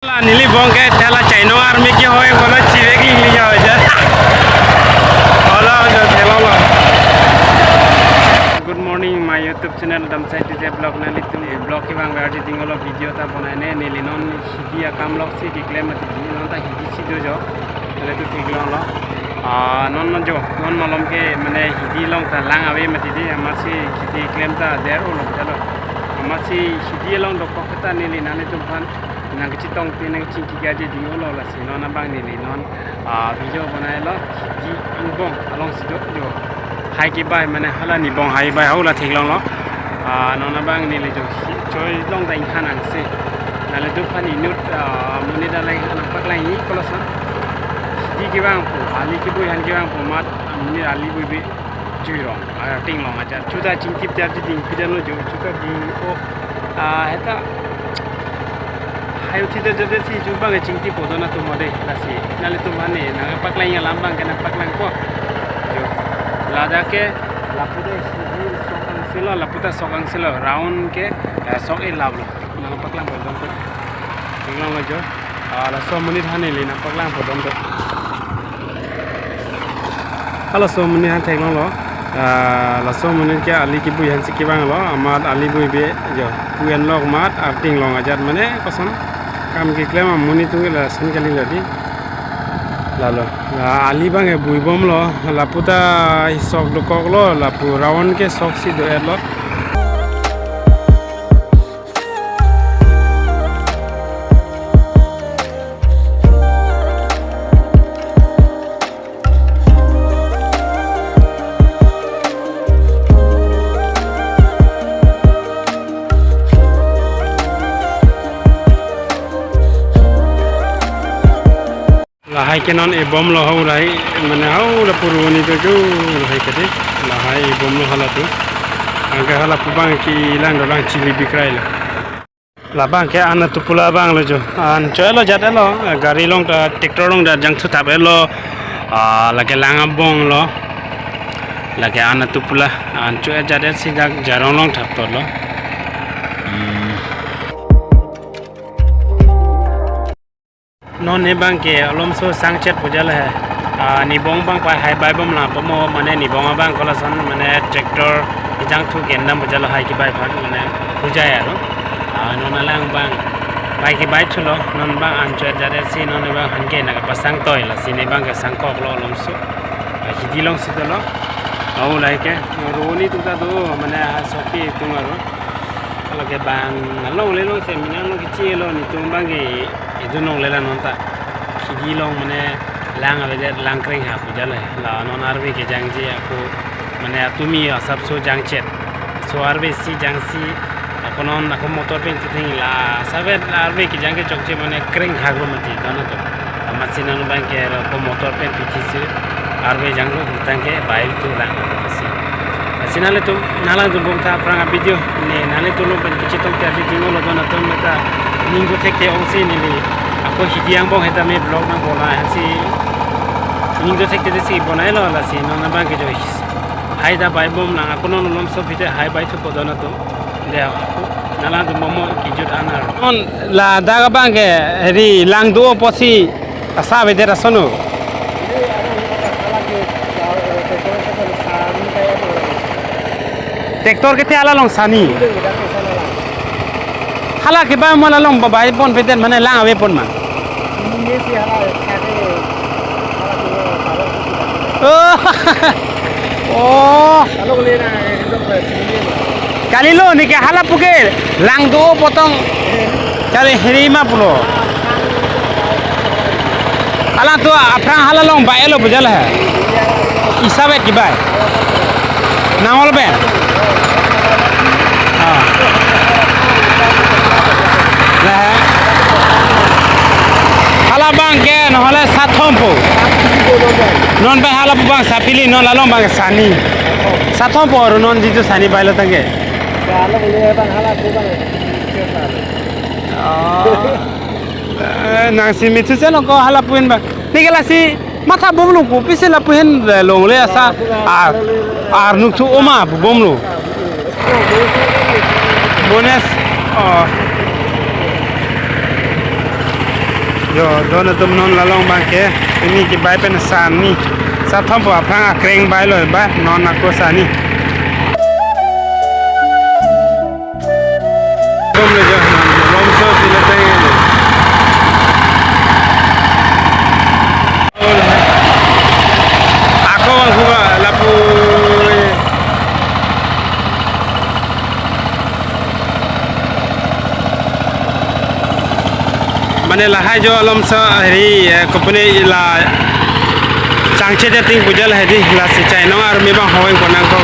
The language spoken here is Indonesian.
नीली बोंग के थैला चाइनो आर्मी के होए बोला चिवे की लिया हो जा बोला जो थैला लो good morning my YouTube channel दमसाई टीजे ब्लॉग ना लिखते हैं ब्लॉग की बांग बैठी दिंगलो वीडियो ता बनाने नीली नॉन हिदी या काम लोग से डिक्लेयर मत दी नॉन ता हिदी सी जो ले तो ठीक लो नॉन जो नॉन मालूम के मैंने हिदी लोग ता लांग आवे मत दी हमारी हिदी क्लेम ता देर वो लोग चलो हमारी हिदी लोग तो पकता नीली नाले तो fun nang citong tinang cingki gaji di ulo lah si nona bang ni non video बनाए लो di angbong along sidok jo hai ki bai mane hala ni bong hai bai hau la thik long lo nona bang ni le jo choi long dai khanang se na le du phani nut muni da lai hana pak lai ni kolosan di ki bang pu ali ki bui han ki bang pu mat muni ali bui bi chui rong ting long aja chuta cingki tar ji ding pidan lo jo chuta di o heta ayo tidak jadi sih coba ke cingti foto na tu mode lasi nale tu mana na paklai yang lambang kena paklai ko jo lada ke laputa sokang silo round ke sok e lablo na paklai bodon to tinglang lo jo la 100 menit hane le na paklai bodon to kalau 100 menit han theklang lo la 100 menit ke ali ki bui han sikki bang lo amat ali bui be jo kuyen lok mat arting long ajar mane kosan काम के क्लेम मुनि तुंगे ला संकली लदी लालो आली बांगे बुइबम लो लापुता सक दुकक लो लापु रावण के सक सी दो लो lahai kenon e bom lo hau rai mane hau la puruni to jo lahai kade lahai e bom lo hala tu angka hala pubang ki ilang dolang chili bikrai la la bang ke ana tu pula bang lo jo an chelo jate lo gari long ta tractor long da jang thu tabe lo la ke lang bong lo la ke ana tu pula an choe jate si jarong long thap to lo non ne bang ke alom so sangchet pujal hai ni bong bang pai hai bai bom la pomo mane ni bong bang kolasan mane tractor jang thu gen nam pujal hai ki bai phak mane pujai aro non alang bang bai ki bai chulo non bang an chet jare si non bang han ke na ka pasang toy la si ne bang ke sang kok lo alom so hidi long si lo au lai ke roni tu ta do mane ha soki tu ngaro kalau ke bang long le long se mina long ki chi lo ni tu bang ke itu nong lela nonta hidi long mane lang ave lang kring ha pujal la non arbe ke jangji aku mane atumi asap so jangchet so arbe si jangsi aku non aku motor pen tu ting la sabe arbe ke jangke chokche mane kring ha go mati dano to amasinan bang ke ko motor pen pichisi arbe janggo tangke baik tu lang asi asinale tu nala tu bom tha pranga video ne nale tu lo pen kichitom te adi dino lo dona to meta minggu tekte ongsi nili aku hidiang bong heta me blog na bola hansi minggu tekte desi bonai lo la si nona bang ke jo hai da bai bom na aku non lom so bite hai bai thu podona to de aku nala du momo ki jut anar on la daga bang ke ri lang do posi asa be dera sono tractor ke te ala long sani hala ke ba mola long ba bai pon peten mane lang ave pon ma ni si hala oh alo le na kali lo ni ke hala puke lang do potong kali herima pulo hala tu aprang hala long ba elo bujal hai isabe ki bai namol be hala bang ke no hala sathompo non bai hala bang sapili non lalong bang sani sathompo ro non jitu sani bailo tange hala bole bang hala tu bang nang si mitu selo ko hala puin ba nigala si mata bomlu ko pisela puin long le asa ar nuk tu oma bomlu bonus yo don tum non lalong bangke ini ki bai pen san ni sa thom pa phang akreng bai loi ba non na ko sa ni rom le jo rom so ti le tai ako ang huwa lapu mane la hai jo alom sa heri company la changche de ting bujal hedi la se chai no ar me bang hoy ko nang ko